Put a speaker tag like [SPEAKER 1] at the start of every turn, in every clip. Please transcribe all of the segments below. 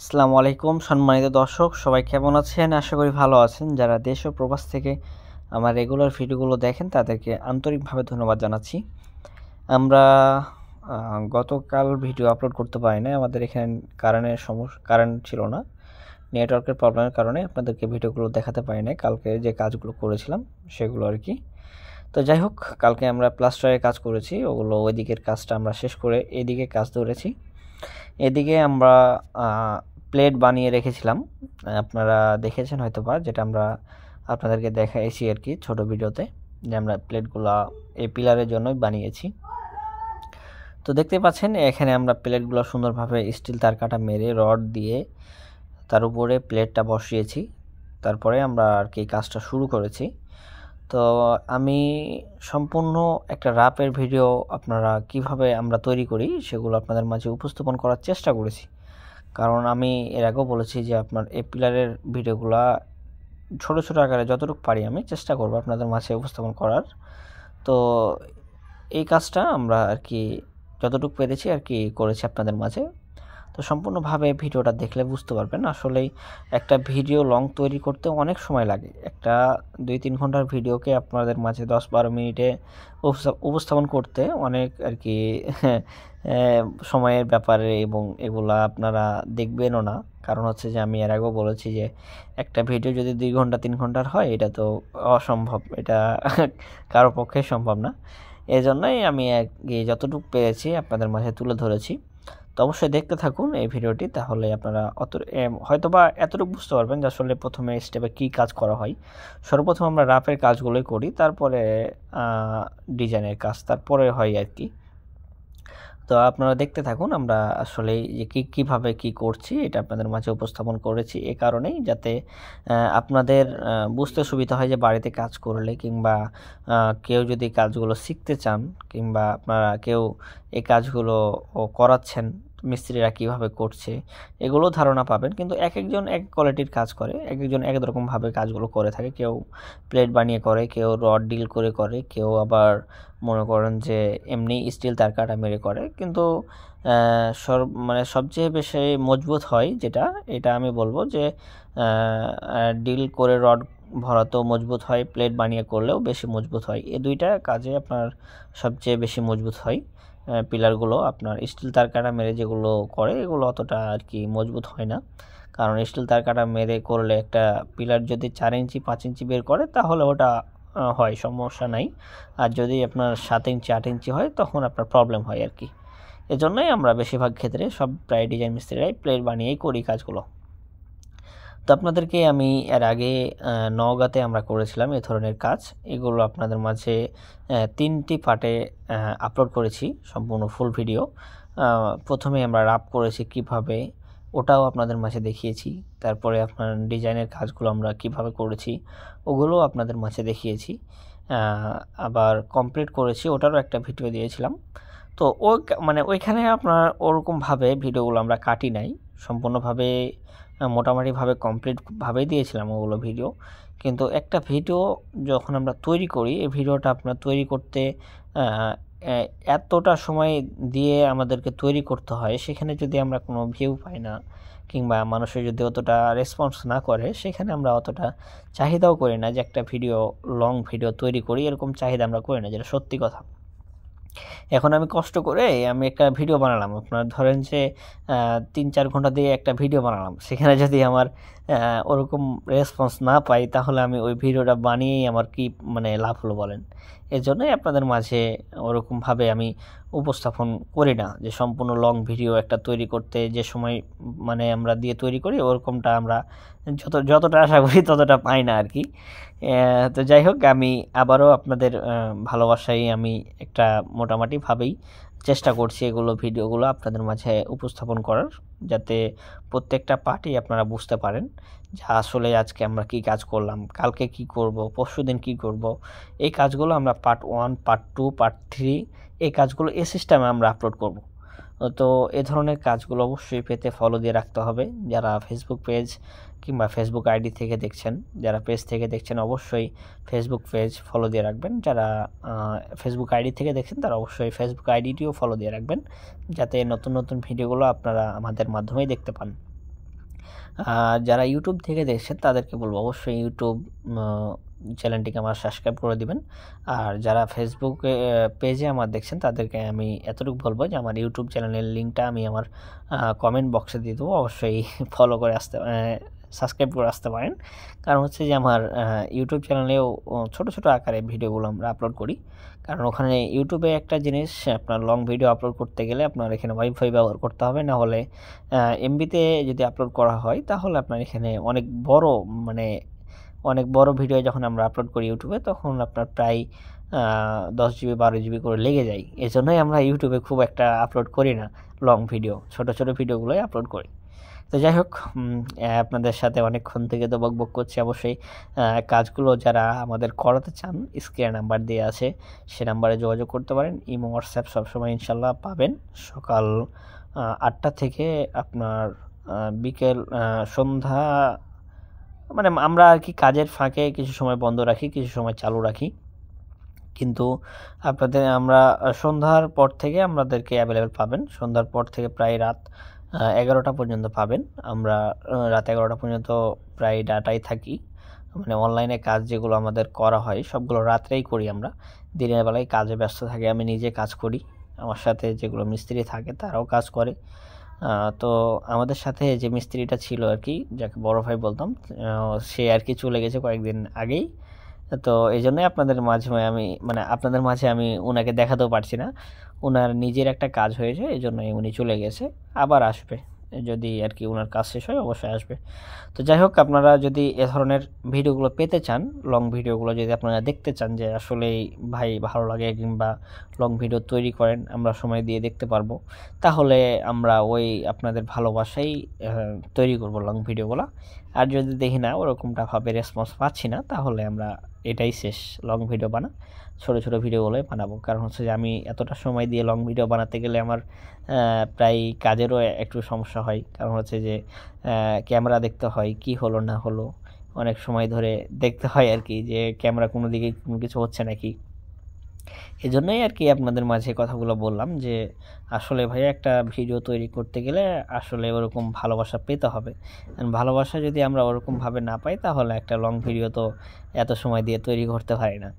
[SPEAKER 1] আসসালামু আলাইকুম সম্মানিত দর্শক, সবাই কেমন আছেন? আশা করি ভালো আছেন। যারা দেশ ও প্রবাস থেকে আমার রেগুলার ভিডিওগুলো দেখেন তাদেরকে আন্তরিকভাবে ধন্যবাদ জানাচ্ছি। আমরা গতকাল ভিডিও আপলোড করতে পারি না, আমাদের এখানে কারেন্ট ছিল না, নেটওয়ার্কের প্রবলেমের কারণে আপনাদেরকে ভিডিওগুলো দেখাতে পারি না। কালকে যে কাজগুলো করেছিলাম সেগুলো আর কি। তো যাই হোক, কালকে আমরা প্লাস্টারের কাজ করেছি, ওই দিকের কাজটা আমরা শেষ করে এদিকে কাজ ধরেছি। এদিকে আমরা প্লেট বানিয়ে রেখেছিলাম, আপনারা দেখেছেন হয়তোবা, যেটা আমরা আপনাদেরকে দেখাইছি আর কি ছোট ভিডিওতে, যে আমরা প্লেটগুলা এই পিলারের জন্যই বানিয়েছি। তো দেখতে পাচ্ছেন এখানে আমরা প্লেটগুলো সুন্দরভাবে স্টিল তার কাটা মেরে রড দিয়ে তার উপরে প্লেটটা বসিয়েছি। তারপরে আমরা আর কি কাজটা শুরু করেছি। তো আমি সম্পূর্ণ একটা র্যাপের ভিডিও আপনারা কিভাবে আমরা তৈরি করি সেগুলো আপনাদের মাঝে উপস্থাপন করার চেষ্টা করেছি। কারণ আমি এর আগেও বলেছি যে আপনার এই পিলারের ভিডিওগুলা ছোট ছোট আকারে যতটুকু পারি আমি চেষ্টা করব আপনাদের মাঝে উপস্থাপন করার। তো এই কাজটা আমরা আর কি যতটুকু পেরেছি আর কি করেছি আপনাদের মাঝে। তো সম্পূর্ণভাবে ভিডিওটা দেখলে বুঝতে পারবেন আসলেই একটা ভিডিও লং তৈরি করতে অনেক সময় লাগে। একটা 2-3 ঘন্টার ভিডিওকে আপনাদের মাঝে 10-12 মিনিটে উপস্থাপন করতে অনেক আর কি সময়ের ব্যাপারে, এবং এগুলা আপনারা দেখবেনও না। কারণ হচ্ছে যে আমি এর আগেও বলেছি যে একটা ভিডিও যদি 2 ঘন্টা 3 ঘন্টার হয় এটা তো অসম্ভব, এটা কারো পক্ষে সম্ভব না। এই জন্যই আমি যতটুকু পেরেছি আপনাদের মাঝে তুলে ধরেছি। তো অবশ্যই দেখতে থাকুন এই ভিডিওটি, তাহলে আপনারা হয়তোবা এতটুকু বুঝতে পারবেন যে আসলে প্রথমে স্টেপে কী কাজ করা হয়। সর্বপ্রথম আমরা রাফের কাজগুলোই করি, তারপরে ডিজাইনের কাজ তারপরে হয় আর কি। তো আপনারা দেখতে থাকুন আমরা আসলে যে কীভাবে কী করছি এটা আপনাদের মাঝে উপস্থাপন করেছি এ কারণেই, যাতে আপনাদের বুঝতে সুবিধা হয় যে বাড়িতে কাজ করলে, কিংবা কেউ যদি কাজগুলো শিখতে চান, কিংবা আপনারা কেউ এই কাজগুলো করাচ্ছেন মিস্ত্রিরা কীভাবে করছে, এগুলো ধারণা পাবেন। কিন্তু এক একজন এক কোয়ালিটির কাজ করে, এক একজন এক রকমভাবে কাজগুলো করে থাকে। কেউ প্লেট বানিয়ে করে, কেউ রড ডিল করে, কেউ আবার মনে করেন যে এমনি স্টিল তার কাটা মেরে করে। কিন্তু সবচেয়ে বেশি মজবুত হয় যেটা, এটা আমি বলবো যে ডিল করে রড ভরাতেও মজবুত হয়, প্লেট বানিয়ে করলেও বেশি মজবুত হয়। এই দুইটা কাজে আপনার সবচেয়ে বেশি মজবুত হয়। পিলারগুলো আপনার স্টিল তার কাটা মেরে যেগুলো করে এগুলো অতটা আর কি মজবুত হয় না। কারণ স্টিল তার কাটা মেরে করলে একটা পিলার যদি 4 ইঞ্চি 5 ইঞ্চি বের করে তাহলে ওটা হয়, সমস্যা নাই। আর যদি আপনার 7 ইঞ্চি 8 ইঞ্চি হয় তখন আপনার প্রবলেম হয় আর কি। এজন্যই আমরা বেশিরভাগ ক্ষেত্রে সব প্রায় ডিজাইন মিস্ত্রিরাই প্লেট বানিয়েই করি কাজগুলো। তো আপনাদেরকে আমি এর আগে নওগাঁতে আমরা করেছিলাম এ ধরনের কাজ। এগুলো আপনাদের মাঝে 3টি পার্টে আপলোড করেছি, সম্পূর্ণ ফুল ভিডিও। প্রথমে আমরা রাপ করেছি কিভাবে, ওটাও আপনাদের মাঝে দেখিয়েছি। তারপরে আপনার ডিজাইনের কাজগুলো আমরা কিভাবে করেছি ওগুলো আপনাদের মাঝে দেখিয়েছি। আবার কমপ্লিট করেছি, ওটারও একটা ভিডিও দিয়েছিলাম। তো ওইখানে আপনার ওরকমভাবে ভিডিওগুলো আমরা কাটি নাই, সম্পূর্ণভাবে মোটামুটিভাবে কমপ্লিটভাবেই দিয়েছিলাম ওগুলো ভিডিও। কিন্তু একটা ভিডিও যখন আমরা তৈরি করি, এই ভিডিওটা আপনার তৈরি করতে এতটা সময় দিয়ে আমাদেরকে তৈরি করতে হয়, সেখানে যদি আমরা কোনো ভিউ পাই না, কিংবা মানুষের যদি অতটা রেসপন্স না করে, সেখানে আমরা অতটা চাহিদাও করি না যে একটা লং ভিডিও তৈরি করি, এরকম চাহিদা আমরা করি না, যেটা সত্যি কথা। এখন আমি কষ্ট করে আমি একটা ভিডিও বানালাম, আপনার ধরেন যে 3-4 ঘন্টা দিয়ে একটা ভিডিও বানালাম, সেখানে যদি আমার ওরকম রেসপন্স না পাই তাহলে আমি ওই ভিডিওটা বানিয়েই আমার কি লাভ হলো বলেন। এর জন্যই আপনাদের মাঝে ওরকমভাবে আমি উপস্থাপন করি না যে সম্পূর্ণ লং ভিডিও একটা তৈরি করতে যে সময় আমরা দিয়ে তৈরি করি ওরকমটা আমরা যতটা আশা করি ততটা পাই না আর কি। তো যাই হোক, আমি আবারও আপনাদের ভালোবাসায় আমি একটা মোটামুটিভাবেই চেষ্টা করছি এগুলো ভিডিওগুলো আপনাদের মাঝে উপস্থাপন করার, যাতে প্রত্যেকটা পার্টই আপনারা বুঝতে পারেন যে আসলে আজকে আমরা কি কাজ করলাম, কালকে কি করব, পরশুদিন কি করব। এই কাজগুলো আমরা পার্ট 1, পার্ট 2, পার্ট 3 এই কাজগুলো এই সিস্টেমে আমরা আপলোড করব। তো এ ধরনের কাজগুলো অবশ্যই পেতে ফলো দিয়ে রাখতে হবে। যারা ফেসবুক পেজ কিংবা ফেসবুক আইডি থেকে দেখছেন, যারা পেজ থেকে দেখছেন অবশ্যই ফেসবুক পেজ ফলো দিয়ে রাখবেন। যারা ফেসবুক আইডি থেকে দেখছেন তারা অবশ্যই ফেসবুক আইডিটিও ফলো দিয়ে রাখবেন, যাতে নতুন নতুন ভিডিওগুলো আপনারা আমাদের মাধ্যমেই দেখতে পান। যারা ইউটিউব থেকে দেখছেন তাদেরকে বলবো অবশ্যই ইউটিউব চ্যানেলটিকে আমার সাবস্ক্রাইব করে দিবেন। আর যারা ফেসবুকে পেজে আমার দেখছেন তাদেরকে আমি এতটুকু বলবো যে আমার ইউটিউব চ্যানেলের লিঙ্কটা আমি আমার কমেন্ট বক্সে দিয়ে দেবো, অবশ্যই ফলো করে সাবস্ক্রাইব করে আসতে পারেন। কারণ হচ্ছে যে আমার ইউটিউব চ্যানেলেও ছোট ছোট আকারে ভিডিওগুলো আমরা আপলোড করি। কারণ ওখানে ইউটিউবে একটা জিনিস, আপনার লং ভিডিও আপলোড করতে গেলে আপনার এখানে ওয়াইফাই ব্যবহার করতে হবে, না হলে এমবিতে যদি আপলোড করা হয় তাহলে আপনার এখানে অনেক বড় ভিডিও যখন আমরা আপলোড করি ইউটিউবে তখন আপনার প্রায় 10 জিবি 12 জিবি করে লেগে যায়। এজন্যই আমরা ইউটিউবে খুব একটা আপলোড করি না লং ভিডিও, ছোট ছোট ভিডিওগুলোই আপলোড করি। তো যাই হোক, আপনাদের সাথে অনেকক্ষণ থেকে তো বকবক করছি। অবশ্যই কাজগুলো যারা আমাদের করাতে চান স্ক্রিনে নাম্বার দেওয়া আছে, সে নাম্বারে যোগাযোগ করতে পারেন। ইমো হোয়াটসঅ্যাপ সবসময় ইনশাল্লাহ পাবেন। সকাল 8টা থেকে আপনার বিকেল সন্ধ্যা, মানে আমরা আর কি কাজের ফাঁকে কিছু সময় বন্ধ রাখি, কিছু সময় চালু রাখি, কিন্তু আমরা সন্ধ্যার পর থেকে আমাদেরকে অ্যাভেলেবেল পাবেন। সন্ধ্যার পর থেকে প্রায় রাত 11টা পর্যন্ত পাবেন। আমরা রাত 11টা পর্যন্ত প্রায় ডাটাই থাকি, মানে অনলাইনে কাজ যেগুলো আমাদের করা হয় সবগুলো রাত্রেই করি আমরা। দিনের বেলায় কাজে ব্যস্ত থাকি, আমি নিজে কাজ করি, আমার সাথে যেগুলো মিস্ত্রি থাকে তারাও কাজ করে। তো আমাদের সাথে যে মিস্ত্রিটা ছিল আর কি, যাকে বড় ভাই বলতাম, সে আর কি চলে গেছে কয়েকদিন আগেই। তো এই জন্যই আপনাদের মাঝে আমি ওনাকে দেখাতেও পারছি না। ওনার নিজের একটা কাজ হয়েছে, এই জন্যই উনি চলে গেছে। আবার আসবে, যদি আর কি ওনার কাজ শেষ হয় অবশ্যই আসবে। তো যাই হোক, আপনারা যদি এ ধরনের ভিডিওগুলো পেতে চান, লং ভিডিওগুলো যদি আপনারা দেখতে চান যে আসলেই ভাই ভালো লাগে কিংবা লং ভিডিও তৈরি করেন, আমরা সময় দিয়ে দেখতে পারবো, তাহলে আমরা ওই আপনাদের ভালোবাসাই তৈরি করব লং ভিডিওগুলো। আর যদি দেখি না ওরকমটাভাবে রেসপন্স পাচ্ছি না, তাহলে আমরা এটাই শেষ, লং ভিডিও ছোটো ছোটো ভিডিওগুলোই বানাবো। কারণ হচ্ছে যে আমি এতটা সময় দিয়ে লং ভিডিও বানাতে গেলে আমার প্রায় কাজেরও একটু সমস্যা হয়। কারণ হচ্ছে যে ক্যামেরা দেখতে হয়, কি হলো না হলো অনেক সময় ধরে দেখতে হয় আর কি, যে ক্যামেরা কোনো দিকে কোনো কিছু হচ্ছে নাকি। এই জন্যই আর কি আপনাদের মাঝে কথাগুলো বললাম যে আসলে ভাই একটা ভিডিও তৈরি করতে গেলে আসলে ওরকম ভালোবাসা পেতে হবে। ভালোবাসা যদি আমরা ওরকমভাবে না পাই তাহলে একটা লং ভিডিও তো এত সময় দিয়ে তৈরি করতে পারি না।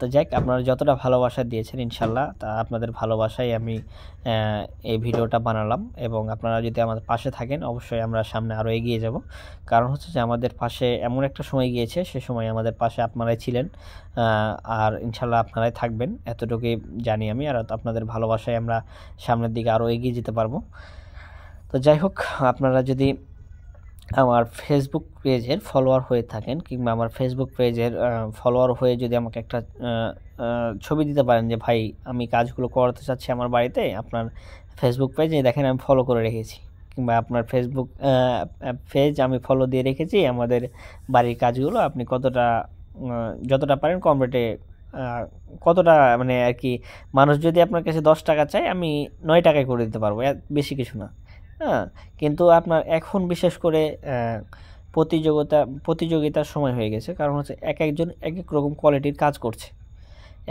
[SPEAKER 1] তো যাক, আপনারা যতটা ভালোবাসা দিয়েছেন ইনশাল্লাহ তা আপনাদের ভালোবাসায় আমি এই ভিডিওটা বানালাম। এবং আপনারা যদি আমাদের পাশে থাকেন অবশ্যই আমরা সামনে আরও এগিয়ে যাব। কারণ হচ্ছে যে আমাদের পাশে এমন একটা সময় গিয়েছে, সে সময় আমাদের পাশে আপনারাই ছিলেন, আর ইনশাল্লাহ আপনারাই থাকবেন, এতটুকুই জানি আমি। আর আপনাদের ভালোবাসায় আমরা সামনের দিকে আরও এগিয়ে যেতে পারবো। তো যাই হোক, আপনারা যদি আমার ফেসবুক পেজের ফলোয়ার হয়ে থাকেন কিংবা আমার ফেসবুক পেজের ফলোয়ার হয়ে যদি আমাকে একটা ছবি দিতে পারেন যে ভাই আমি কাজগুলো করাতে চাচ্ছি আমার বাড়িতে, আপনার ফেসবুক পেজে দেখেন আমি ফলো করে রেখেছি, কিংবা আপনার ফেসবুক পেজ আমি ফলো দিয়ে রেখেছি, আমাদের বাড়ির কাজগুলো আপনি যতটা পারেন কম রেটে, কতটা মানে আর কি, মানুষ যদি আপনার কাছে 10 টাকা চায় আমি 9 টাকায় করে দিতে পারবো, বেশি কিছু না। হ্যাঁ, কিন্তু আপনার এখন বিশেষ করে প্রতিযোগিতার সময় হয়ে গেছে। কারণ হচ্ছে একজন এক এক রকম কোয়ালিটির কাজ করছে।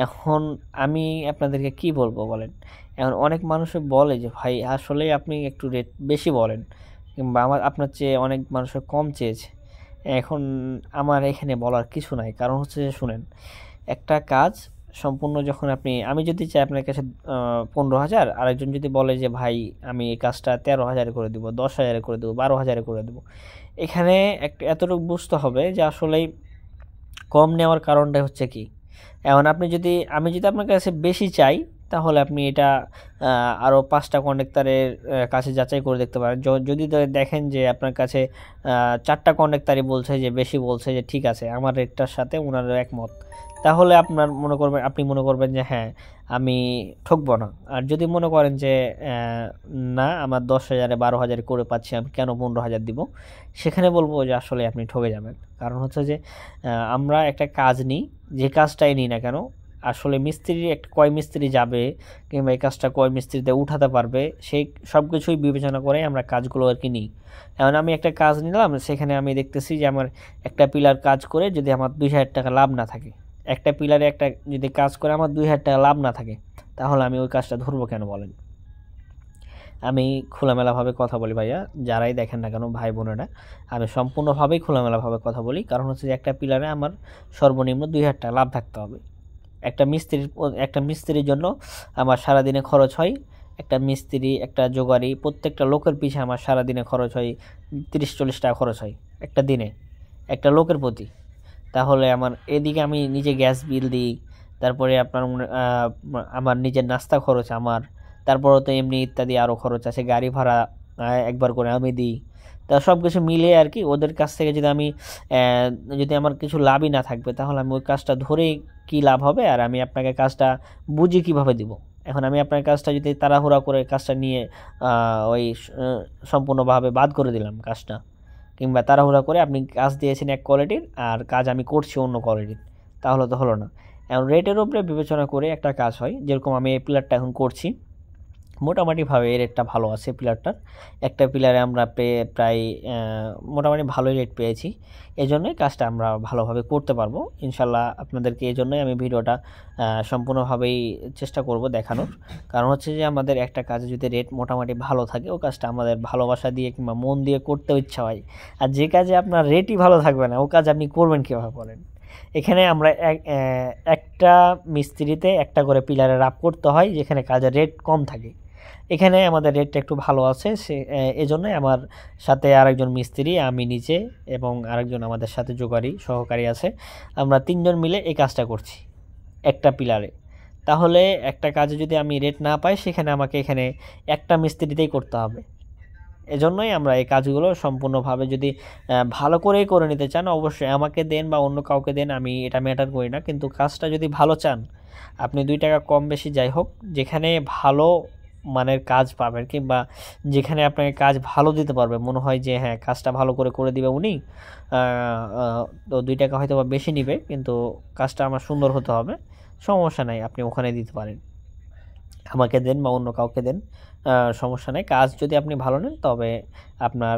[SPEAKER 1] এখন আমি আপনাদেরকে কি বলবো বলেন, এখন অনেক মানুষে বলে যে ভাই আসলে আপনি একটু রেট বেশি বলেন, কিংবা আপনার চেয়ে অনেক মানুষের কম চেয়েছে। এখন আমার এখানে বলার কিছু নাই। কারণ হচ্ছে যে শুনেন, একটা কাজ সম্পূর্ণ যখন আমি যদি চাই আপনার কাছে 15,000, আরেকজন যদি বলে যে ভাই আমি এই কাজটা 13,000 করে দেবো, 10,000 করে দেবো, 12,000 করে দেবো, এখানে এতটুকু বুঝতে হবে যে আসলেই কম নেওয়ার কারণটা হচ্ছে কি। এখন আমি যদি আপনার কাছে বেশি চাই তাহলে আপনি এটা আরও 5টা কন্ডাক্টরের কাছে যাচাই করে দেখতে পারেন। যদি দেখেন যে আপনার কাছে 4টা কন্ডাক্টরই বলছে যে বেশি, বলছে যে ঠিক আছে আমার রেটটার সাথে ওনার একমত, তাহলে আপনি মনে করবেন যে হ্যাঁ আমি ঠকবো না। আর যদি মনে করেন যে না আমার 10,000 12,000 করে পাচ্ছি, আমি কেন 15,000 দিব, সেখানে বলবো যে আসলে আপনি ঠকে যাবেন। কারণ হচ্ছে যে আমরা একটা কাজ নিই, যে কাজটাই নিই না কেন, আসলে কয় মিস্ত্রি যাবে কিংবা এই কাজটা কয় মিস্ত্রিতে উঠাতে পারবে, সেই সব কিছুই বিবেচনা করে আমরা কাজগুলো আর কি নিই। এখন আমি একটা কাজ নিলাম, সেখানে আমি দেখতেছি যে আমার একটা পিলার কাজ করে যদি আমার 2,000 টাকা লাভ না থাকে, একটা পিলারে যদি কাজ করে আমার 2,000 টাকা লাভ না থাকে, তাহলে আমি ওই কাজটা ধরবো কেন বলেন। আমি খোলামেলাভাবে কথা বলি ভাইয়া, যারাই দেখেন না কেন ভাই বোনেরা, আমি সম্পূর্ণভাবেই খোলামেলাভাবে কথা বলি। কারণ হচ্ছে যে একটা পিলারে আমার সর্বনিম্ন 2000 টাকা লাভ থাকতে হবে। একটা মিস্ত্রির জন্য আমার সারাদিনে খরচ হয়, একটা মিস্ত্রি একটা জোগাড়ি প্রত্যেকটা লোকের পিছে আমার সারাদিনে খরচ হয় 30-40 টাকা খরচ হয় একটা দিনে একটা লোকের প্রতি। তাহলে আমার এদিকে আমি নিজে গ্যাস বিল দিই, তারপরে আপনার আমার নিজের নাস্তা খরচ আমার, তারপরে তো এমনি ইত্যাদি আরও খরচ আছে, গাড়ি ভাড়া একবার করে আমি দিই। তা সব কিছু মিলিয়ে আর কি ওদের কাছ থেকে যদি আমার কিছু লাভই না থাকবে, তাহলে আমি ওই কাজটা ধরে কি লাভ হবে, আর আমি আপনাকে কাজটা বুঝি কিভাবে দিব। এখন আমি আপনার কাজটা যদি তাড়াহুড়া করে কাজটা নিয়ে সম্পূর্ণভাবে বাদ করে দিলাম কাজটা, কিংবা তাড়াহুড়া করে আপনি কাজ দিয়েছেন এক কোয়ালিটির আর কাজ আমি করছি অন্য কোয়ালিটির, তাহলে তো হলো না। এখন রেটের উপরে বিবেচনা করে একটা কাজ হয়, যেরকম আমি এই পিলারটা এখন করছি, মোটামুটিভাবে এই রেটটা ভালো আছে পিলারটার। একটা পিলারে আমরা প্রায় মোটামুটি ভালোই রেট পেয়েছি, এই জন্যই কাজটা আমরা ভালোভাবে করতে পারবো ইনশাল্লাহ। আপনাদেরকে এই জন্যই আমি ভিডিওটা সম্পূর্ণভাবেই চেষ্টা করব দেখানোর। কারণ হচ্ছে যে আমাদের একটা কাজে যদি রেট মোটামুটি ভালো থাকে, ও কাজটা আমাদের ভালোবাসা দিয়ে কিংবা মন দিয়ে করতেও ইচ্ছা হয়। আর যে কাজে আপনার রেটই ভালো থাকবে না, ও কাজ আপনি করবেন কীভাবে বলেন? এখানে আমরা একটা মিস্ত্রিতে একটা করে পিলারে রাপ করতে হয়, যেখানে কাজের রেট কম থাকে। এখানে আমাদের রেটটা একটু ভালো আছে, এজন্যই আমার সাথে আরেকজন মিস্ত্রি, আমি নিচে এবং আরেকজন আমাদের সাথে জোগাড়ি সহকারী আছে, আমরা 3 জন মিলে এই কাজটা করছি একটা পিলারে। তাহলে একটা কাজে যদি আমি রেট না পাই, সেখানে আমাকে এখানে একটা মিস্ত্রিতেই করতে হবে। এজন্যই আমরা এই কাজগুলো সম্পূর্ণভাবে যদি ভালো করেই করে নিতে চান, অবশ্যই আমাকে দেন বা অন্য কাউকে দেন, আমি এটা ম্যাটার করি না। কিন্তু কাজটা যদি ভালো চান, আপনি 2 টাকা কম বেশি যাই হোক, যেখানে ভালো মানের কাজ পাবেন কিংবা যেখানে আপনাকে কাজ ভালো দিতে পারবে, মনে হয় যে হ্যাঁ কাজটা ভালো করে দিবে উনি, তো 2 টাকা হয়তো বা বেশি নিবে, কিন্তু কাজটা আমার সুন্দর হতে হবে, সমস্যা নাই, আপনি ওখানে দিতে পারেন। আমাকে দেন বা অন্য কাউকে দেন, সমস্যা নেই। কাজ যদি আপনি ভালো নেন, তবে আপনার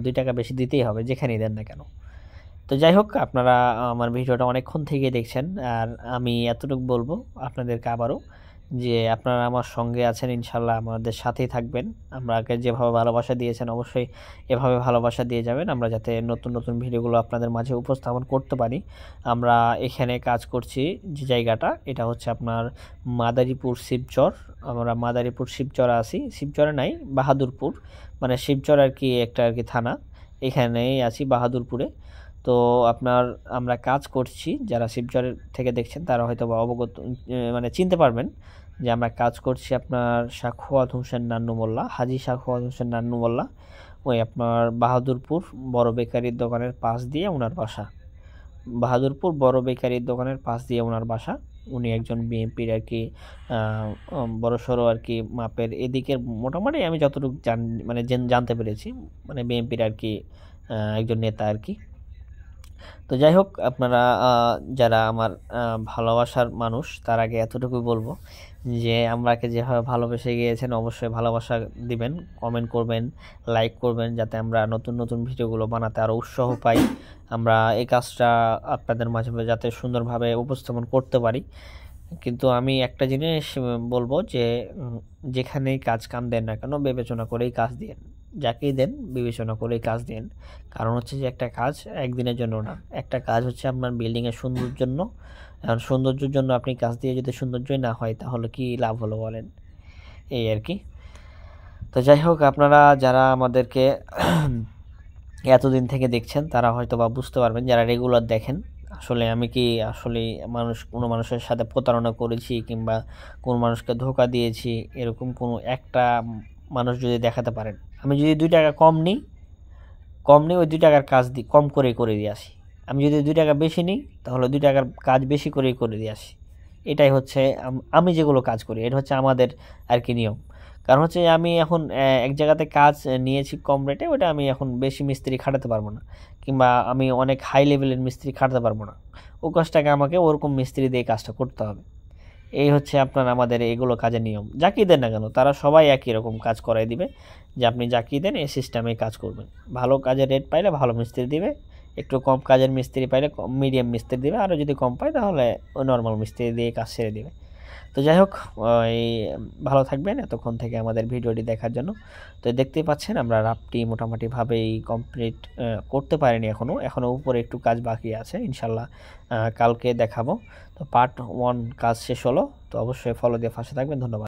[SPEAKER 1] 2 টাকা বেশি দিতেই হবে, যেখানেই দেন না কেন। তো যাই হোক, আপনারা আমার ভিডিওটা অনেকক্ষণ থেকে দেখছেন, আর আমি এতটুকু বলবো আপনাদেরকে আবারও, যে আপনারা আমার সঙ্গে আছেন, ইনশাল্লাহ আমাদের সাথেই থাকবেন। আমাকে যেভাবে ভালোবাসা দিয়েছেন, অবশ্যই এভাবে ভালোবাসা দিয়ে যাবেন, আমরা যাতে নতুন নতুন ভিডিওগুলো আপনাদের মাঝে উপস্থাপন করতে পারি। আমরা এখানে কাজ করছি যে জায়গাটা, এটা হচ্ছে আপনার মাদারীপুর শিবচর। আমরা মাদারীপুর শিবচরে আছি, শিবচরে নাই, বাহাদুরপুর, মানে শিবচর আর কি একটা আর কি থানা, এখানেই আছি বাহাদুরপুরে। তো আমরা কাজ করছি, যারা শিবচরের থেকে দেখছেন তারা হয়তো বা অবগত, মানে চিনতে পারবেন যে আমরা কাজ করছি আপনার সাখাওয়াত হোসেন নান্নু মোল্লা, হাজী সাখাওয়াত হোসেন নান্নু মোল্লা, ওই আপনার বাহাদুরপুর বড় বেকারির দোকানের পাশ দিয়ে ওনার বাসা। বাহাদুরপুর বড় বেকারির দোকানের পাশ দিয়ে ওনার বাসা। উনি একজন বিএনপির আর কি বড়সড় আর কি মাপের, এদিকের মোটামুটি আমি যতটুকু জানতে পেরেছি, মানে বিএনপির আর কি একজন নেতা আর কি। তো যাই হোক, আপনারা যারা আমার ভালোবাসার মানুষ, তার আগে এতটুকুই বলবো যে আমাকে যেভাবে ভালোবেসে গিয়েছেন, অবশ্যই ভালোবাসা দিবেন, কমেন্ট করবেন, লাইক করবেন, যাতে আমরা নতুন নতুন ভিডিওগুলো বানাতে আরও উৎসাহ পাই, আমরা এই কাজটা আপনাদের মাঝে যাতে সুন্দরভাবে উপস্থাপন করতে পারি। কিন্তু আমি একটা জিনিস বলবো যে যেখানেই কাজ কাম দেন না কেন, বিবেচনা করেই কাজ দিন, যাকেই দেন বিবেচনা করেই কাজ দিন। কারণ হচ্ছে যে একটা কাজ একদিনের জন্য না, একটা কাজ হচ্ছে আপনার বিল্ডিংয়ের সৌন্দর্যের জন্য। এখন সৌন্দর্যের জন্য আপনি কাজ দিয়ে যদি সৌন্দর্যই না হয়, তাহলে কি লাভ হলো বলেন? এই আর কি। তো যাই হোক, আপনারা যারা আমাদেরকে এতদিন থেকে দেখছেন, তারা হয়তো বা বুঝতে পারবেন, যারা রেগুলার দেখেন, আসলে আমি কি আসলে কোনো মানুষের সাথে প্রতারণা করেছি কিংবা কোনো মানুষকে ধোঁকা দিয়েছি, এরকম কোনো একটা মানুষ যদি দেখাতে পারেন। আমি যদি 2 টাকা কম নিই, ওই 2 টাকার কাজ কম করে দিয়ে আসি। আমি যদি 2 টাকা বেশি নিই, তাহলে 2 টাকার কাজ বেশি করে দিয়ে আসি। এটাই হচ্ছে আমি যেগুলো কাজ করি, এটা হচ্ছে আমাদের আর কি নিয়ম। কারণ হচ্ছে আমি এখন এক জায়গাতে কাজ নিয়েছি কম রেটে, ওটা আমি এখন বেশি মিস্ত্রি খাটাতে পারবো না, কিংবা আমি অনেক হাই লেভেলের মিস্ত্রি খাটাতে পারবো না, ও কাজটাকে আমাকে ওরকম মিস্ত্রি দিয়ে কাজটা করতে হবে। এই হচ্ছে আমাদের এগুলো কাজের নিয়ম। যাকেই দেন না কেন, তারা সবাই একই রকম কাজ করাই দিবে, যে আপনি যাকেই দেন এই সিস্টেমে কাজ করবেন। ভালো কাজের রেট পাইলে ভালো মিস্ত্রি দিবে, একটু কম কাজের মিস্ত্রি পাইলে মিডিয়াম মিস্ত্রি দিবে, আরও যদি কম পায় তাহলে ওই নর্মাল মিস্ত্রি দিয়ে কাজ ছেড়ে দিবে। তো যাই হোক, এই ভালো থাকবেন এতক্ষণ থেকে আমাদের ভিডিওটি দেখার জন্য। তো দেখতেই পাচ্ছেন আমরা রাফটি মোটামুটিভাবেই কমপ্লিট করতে পারিনি এখনও উপরে একটু কাজ বাকি আছে, ইনশাল্লাহ কালকে দেখাবো। তো পার্ট 1 কাজ শেষ হলো। তো অবশ্যই ফলো দিয়ে পাশে থাকবেন। ধন্যবাদ।